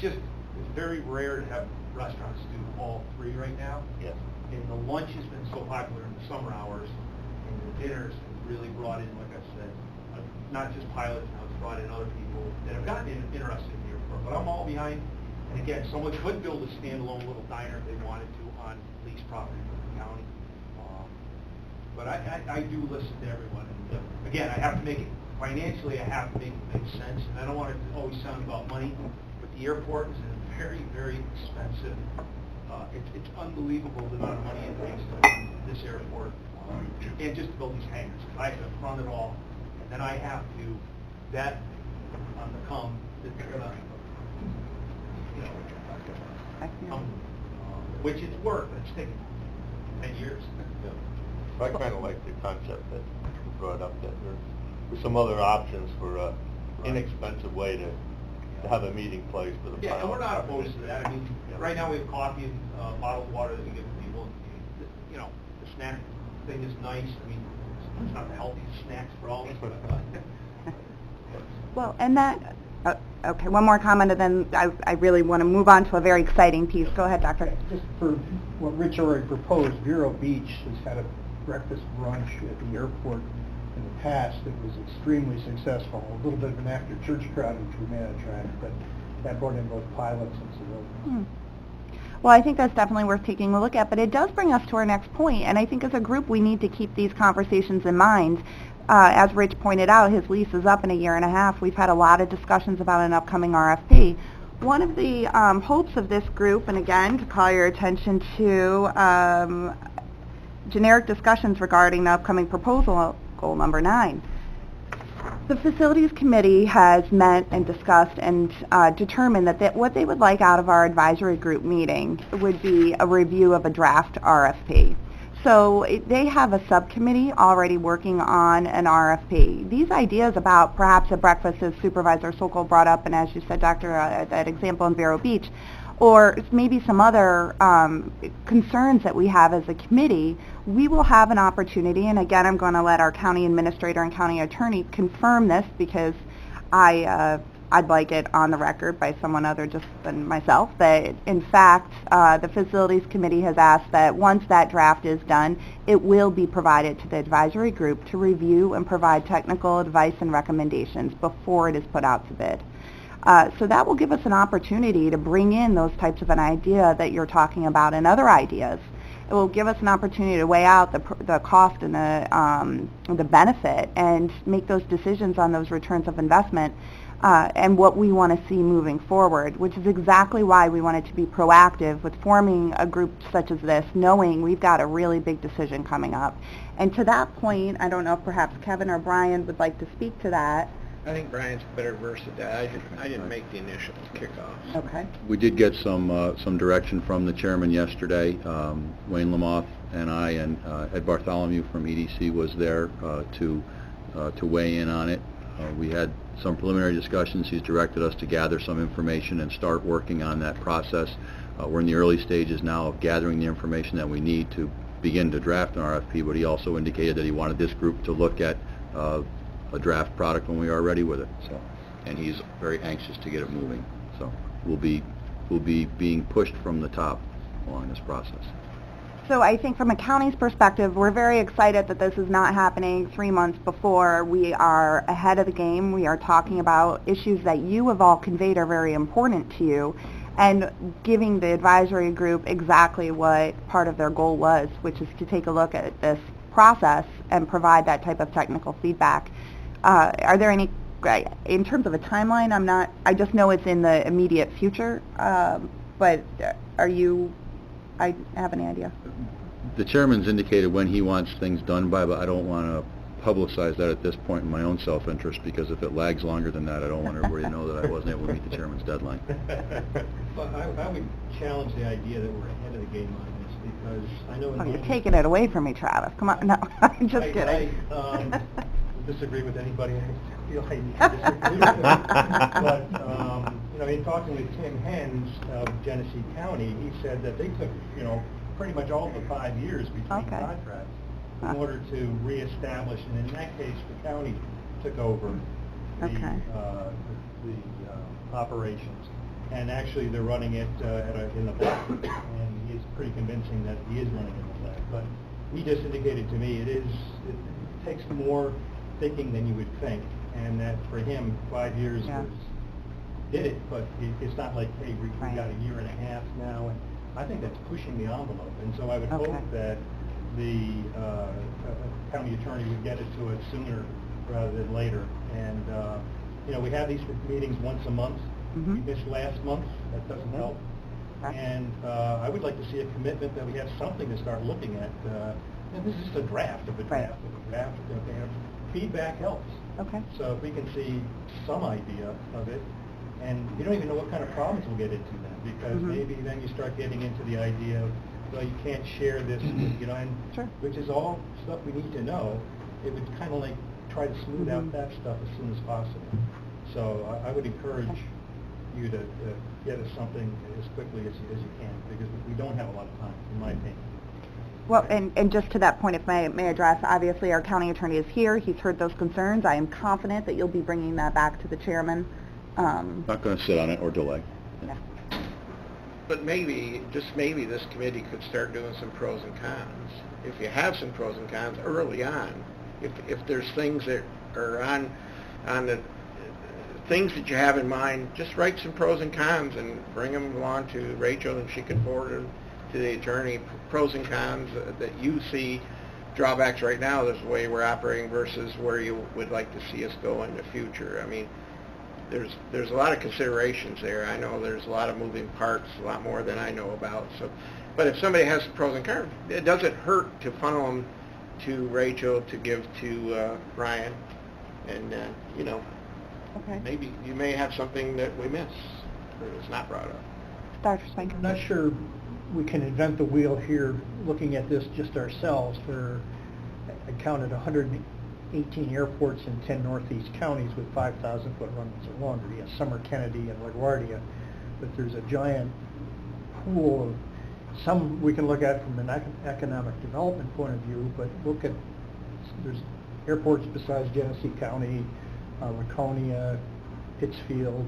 very rare to have restaurants do all three right now. Yes. And the lunch has been so popular in the summer hours, and the dinners have really brought in, like I said, not just pilots, now it's brought in other people that have gotten interested in the airport. But I'm all behind, and again, someone could build a standalone little diner if they wanted to on leased property from the county. But I do listen to everyone, and again, I have to make it, financially I have to make it make sense, and I don't want it to always sound about money, but the airport is a very, very expensive It's unbelievable the amount of money it takes to run this airport, and just to build these hangars. I have to run it all, and then I have to vet on the come that they're gonna, you know, which is work, but it's taking 10 years. I kind of like the concept that you brought up, that there's some other options for an inexpensive way to have a meeting place for the Yeah, and we're not final opposed to that. I mean, right now we have coffee and bottled water that we give to people. You know, the snack thing is nice. I mean, it's not the healthiest snacks for all of us, but Well, and that, okay, one more comment, and then I really want to move on to a very exciting piece. Go ahead, Doctor. Just for what Rich already proposed, Vero Beach has had a breakfast brunch at the airport in the past that was extremely successful. A little bit of an after-church crowd, which we may attract, but that brought in both pilots and civilians. Well, I think that's definitely worth taking a look at, but it does bring us to our next point, and I think as a group we need to keep these conversations in mind. As Rich pointed out, his lease is up in a year and a half. We've had a lot of discussions about an upcoming RFP. One of the hopes of this group, and again, to call your attention to generic discussions regarding the upcoming proposal, goal number 9. The Facilities Committee has met and discussed and determined that what they would like out of our advisory group meeting would be a review of a draft RFP. So they have a subcommittee already working on an RFP. These ideas about perhaps a breakfast, as Supervisor Sokol brought up, and as you said, Doctor, that example in Vero Beach, or maybe some other concerns that we have as a committee, we will have an opportunity, and again, I'm going to let our county administrator and county attorney confirm this because I'd like it on the record by someone other just than myself, that in fact the Facilities Committee has asked that once that draft is done, it will be provided to the advisory group to review and provide technical advice and recommendations before it is put out to bid. So that will give us an opportunity to bring in those types of an idea that you're talking about and other ideas. It will give us an opportunity to weigh out the cost and the benefit and make those decisions on those returns of investment and what we want to see moving forward, which is exactly why we wanted to be proactive with forming a group such as this, knowing we've got a really big decision coming up. And to that point, I don't know if perhaps Kevin or Brian would like to speak to that. I think Brian's better versed at that. I didn't make the initial kickoffs. Okay. We did get some direction from the chairman yesterday. Wayne Lamoth and I and Ed Bartholomew from EDC was there to weigh in on it. We had some preliminary discussions. He's directed us to gather some information and start working on that process. We're in the early stages now of gathering the information that we need to begin to draft an RFP, but he also indicated that he wanted this group to look at a draft product when we are ready with it. So, and he's very anxious to get it moving. So we'll be being pushed from the top along this process. So I think from a county's perspective, we're very excited that this is not happening 3 months before. We are ahead of the game. We are talking about issues that you have all conveyed are very important to you, and giving the advisory group exactly what part of their goal was, which is to take a look at this process and provide that type of technical feedback. Are there any, in terms of a timeline, I just know it's in the immediate future, but I have any idea? The chairman's indicated when he wants things done by, but I don't want to publicize that at this point in my own self-interest, because if it lags longer than that, I don't want everybody to know that I wasn't able to meet the chairman's deadline. But I would challenge the idea that we're ahead of the game on this, because I know... Oh, you're taking it away from me, Travis. Come on, no, I'm just kidding. I disagree with anybody. I feel I need to disagree with them. But, you know, in talking with Tim Hens of Genesee County, he said that they took, you know, pretty much all the 5 years between contracts in order to reestablish, and in that case, the county took over the operations. And actually, they're running it in the black, and he's pretty convincing that he is running in the black. But he just indicated to me it takes more thinking than you would think, and that for him, 5 years did it, but it's not like, hey, we got a year and a half now, and I think that's pushing the envelope, and so I would hope that the county attorney would get it to us sooner rather than later. And you know, we have these meetings once a month. We missed last month. That doesn't help. Okay. And I would like to see a commitment that we have something to start looking at. And this is just a draft of a draft of a draft. Feedback helps. Okay. So if we can see some idea of it, and you don't even know what kind of problems we'll get into then, because Mhm. maybe then you start getting into the idea of, well, you can't share this, you know, and Sure. which is all stuff we need to know. It would kind of like try to smooth Mhm. out that stuff as soon as possible. So I would encourage Okay. you to get us something as quickly as you can, because we don't have a lot of time, in my opinion. Well, and just to that point, if I may address, obviously our county attorney is here. He's heard those concerns. I am confident that you'll be bringing that back to the chairman. Not going to sit on it or delay. Yeah. But maybe, just maybe, this committee could start doing some pros and cons. If you have some pros and cons early on, if there's things that are on the things that you have in mind, just write some pros and cons and bring them along to Rachel, and she can forward them to the attorney. Pros and cons that you see, drawbacks right now, this way we're operating versus where you would like to see us go in the future. I mean, there's a lot of considerations there. I know there's a lot of moving parts, a lot more than I know about. So, but if somebody has some pros and cons, it doesn't hurt to funnel them to Rachel to give to Ryan, and you know, Okay. maybe you may have something that we miss that was not brought up. Dr. Spanker. I'm not sure we can invent the wheel here, looking at this just ourselves. I counted 118 airports in 10 northeast counties with 5,000-foot runways or longer. Yes, some are Kennedy and LaGuardia, but there's a giant pool of some we can look at from an economic development point of view, but look at, there's airports besides Genesee County, Laconia, Pittsfield,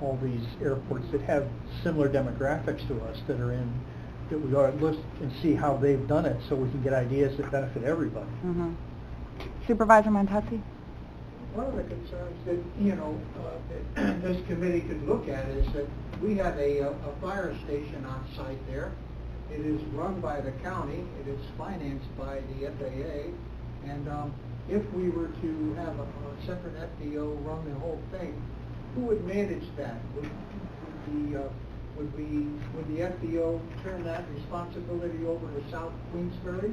all these airports that have similar demographics to us that are in, that we ought to look and see how they've done it so we can get ideas that benefit everybody. Mm-hmm. Supervisor Montesi? One of the concerns that, you know, that this committee could look at is that we have a fire station on site there. It is run by the county, it is financed by the FAA, and if we were to have a separate FDO run the whole thing, who would manage that? Would the FDO turn that responsibility over to South Queensbury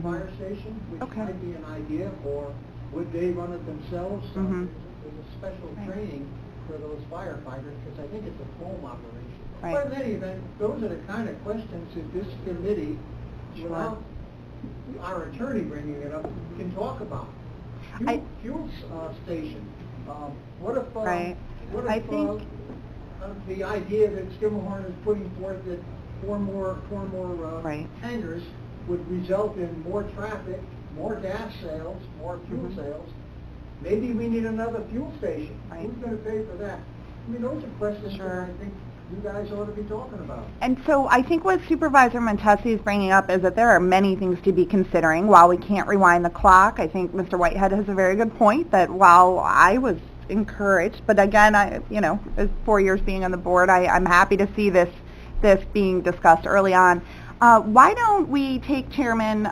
Fire Station, which Okay. might be an idea, or would they run it themselves? Mhm. There's a special Right. training for those firefighters, because I think it's a foam operation. Right. But in any event, those are the kind of questions that this committee, Sure. without our attorney bringing it up, can talk about. Fuel station, what if, Right. what I if, think- the idea that Skimmelhorn is putting forth that four more Right. hangars would result in more traffic, more gas sales, more fuel Mhm. sales. Maybe we need another fuel station. Right. Who's going to pay for that? I mean, those are questions Sure. that I think you guys ought to be talking about. And so I think what Supervisor Montesi is bringing up is that there are many things to be considering. While we can't rewind the clock, I think Mr. Whitehead has a very good point that while I was encouraged, but again, as 4 years being on the board, I'm happy to see this being discussed early on. Why don't we take Chairman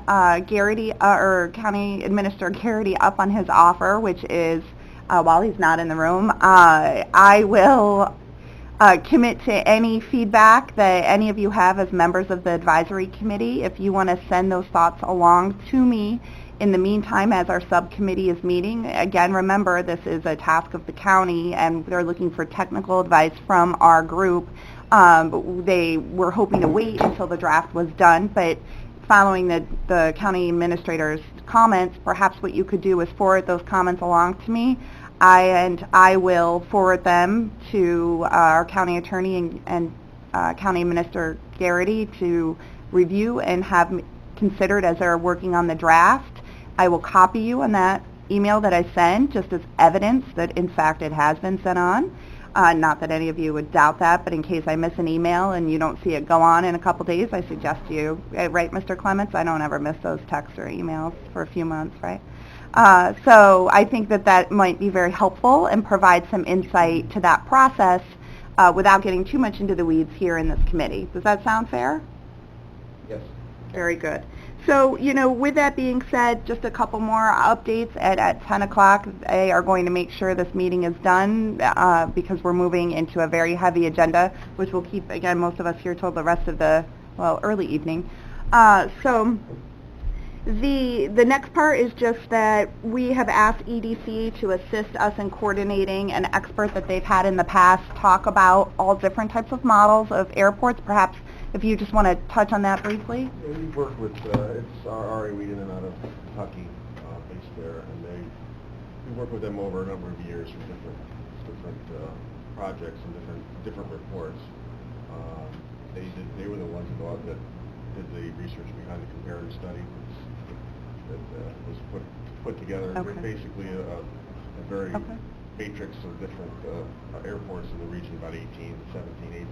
Garrity, or County Administrator Garrity up on his offer, which is, while he's not in the room, I will commit to any feedback that any of you have as members of the advisory committee. If you want to send those thoughts along to me in the meantime as our subcommittee is meeting. Again, remember, this is a task of the county, and they're looking for technical advice from our group. They were hoping to wait until the draft was done, but following the county administrator's comments, perhaps what you could do is forward those comments along to me. I will forward them to our county attorney and County Administrator Garrity to review and have considered as they're working on the draft. I will copy you on that email that I send just as evidence that in fact it has been sent on. Not that any of you would doubt that, but in case I miss an email and you don't see it go on in a couple days, I suggest you, right, Mr. Clements? I don't ever miss those texts or emails for a few months, right? So I think that might be very helpful and provide some insight to that process without getting too much into the weeds here in this committee. Does that sound fair? Yes. Very good. So, with that being said, just a couple more updates. At 10 o'clock, they are going to make sure this meeting is done because we're moving into a very heavy agenda, which will keep, again, most of us here till the rest of the, early evening. So the next part is just that we have asked EDC to assist us in coordinating an expert that they've had in the past talk about all different types of models of airports. Perhaps if you just want to touch on that briefly. Yeah, we've worked with, it's R.A. Wiedemann out of Kentucky, based there, and we worked with them over a number of years for different projects and different reports. They were the ones that did the research behind the comparative study that was put together. Okay. Basically a very matrix of different airports in the region, about 17, 18.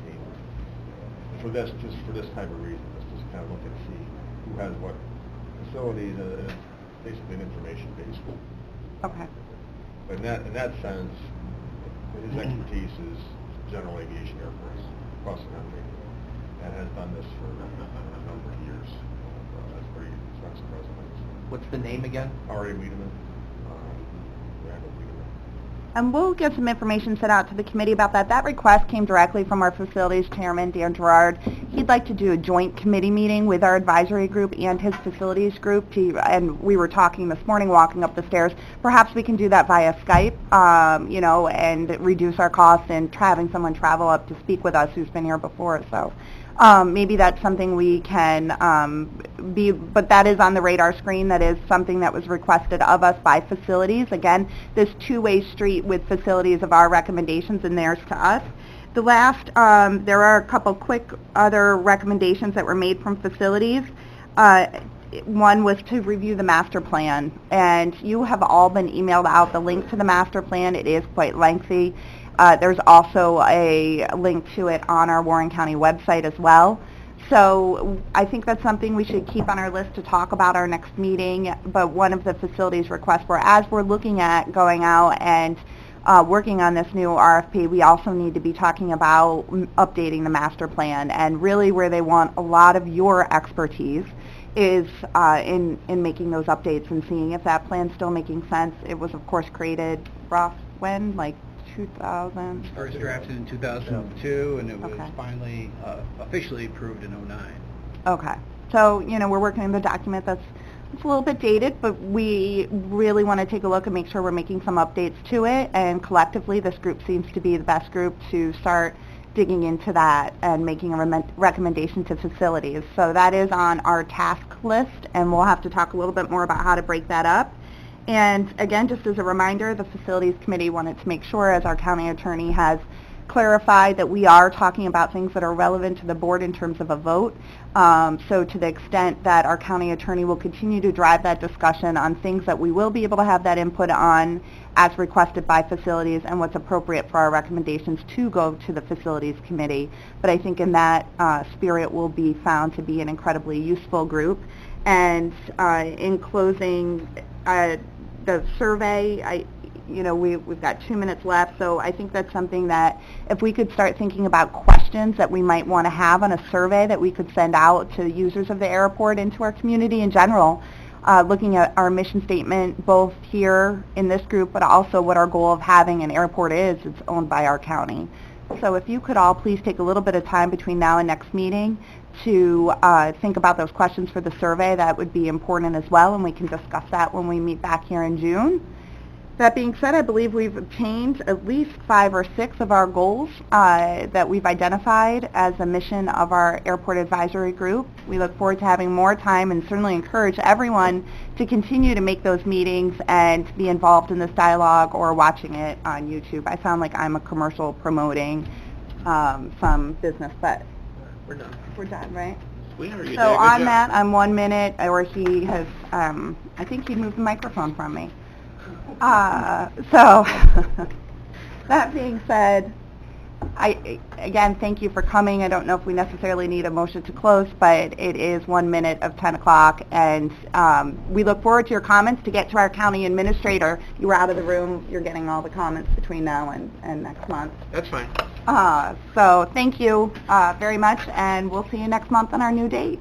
For this type of reason, just kind of look and see who has what facilities, and basically an information base. Okay. But in that sense, his expertise is general aviation airports across the country, and has done this for a number of years. That's pretty expensive resume. What's the name again? R.A. Wiedemann. Randall Wiedemann. And we'll get some information sent out to the committee about that. That request came directly from our facilities chairman, Dan Gerard. He'd like to do a joint committee meeting with our advisory group and his facilities group. And we were talking this morning, walking up the stairs. Perhaps we can do that via Skype, and reduce our costs and having someone travel up to speak with us who's been here before. So maybe that's something we can but that is on the radar screen. That is something that was requested of us by facilities. Again, this two-way street with facilities of our recommendations and theirs to us. The last, there are a couple quick other recommendations that were made from facilities. One was to review the master plan, and you have all been emailed out the link to the master plan. It is quite lengthy. There's also a link to it on our Warren County website as well. So I think that's something we should keep on our list to talk about our next meeting. But one of the facilities requests were, as we're looking at going out and working on this new RFP, we also need to be talking about updating the master plan. And really where they want a lot of your expertise is in making those updates and seeing if that plan's still making sense. It was, of course, created, Ross, when? Like 2000? First drafted in 2002, and it was Okay. finally officially approved in 2009. Okay. So, we're working on the document that's a little bit dated, but we really want to take a look and make sure we're making some updates to it, and collectively this group seems to be the best group to start digging into that and making a recommendation to facilities. So that is on our task list, and we'll have to talk a little bit more about how to break that up. And again, just as a reminder, the Facilities Committee wanted to make sure, as our county attorney has clarified, that we are talking about things that are relevant to the board in terms of a vote. So to the extent that our county attorney will continue to drive that discussion on things that we will be able to have that input on as requested by facilities and what's appropriate for our recommendations to go to the Facilities Committee. But I think in that spirit will be found to be an incredibly useful group. And in closing, the survey, we've got 2 minutes left, so I think that's something that if we could start thinking about questions that we might want to have on a survey that we could send out to users of the airport and to our community in general, looking at our mission statement both here in this group, but also what our goal of having an airport is. It's owned by our county. So if you could all please take a little bit of time between now and next meeting to think about those questions for the survey, that would be important as well, and we can discuss that when we meet back here in June. That being said, I believe we've obtained at least 5 or 6 of our goals that we've identified as a mission of our Airport Advisory Group. We look forward to having more time and certainly encourage everyone to continue to make those meetings and be involved in this dialogue or watching it on YouTube. I sound like I'm a commercial promoting some business, but We're done. we're done, right? We are. You did a So good on job. that, I'm 1 minute, or he has, I think he moved the microphone from me. So, that being said, again, thank you for coming. I don't know if we necessarily need a motion to close, but it is 1 minute of 10 o'clock, and we look forward to your comments. To get to our county administrator, you were out of the room. You're getting all the comments between now and next month. That's fine. So thank you very much, and we'll see you next month on our new date.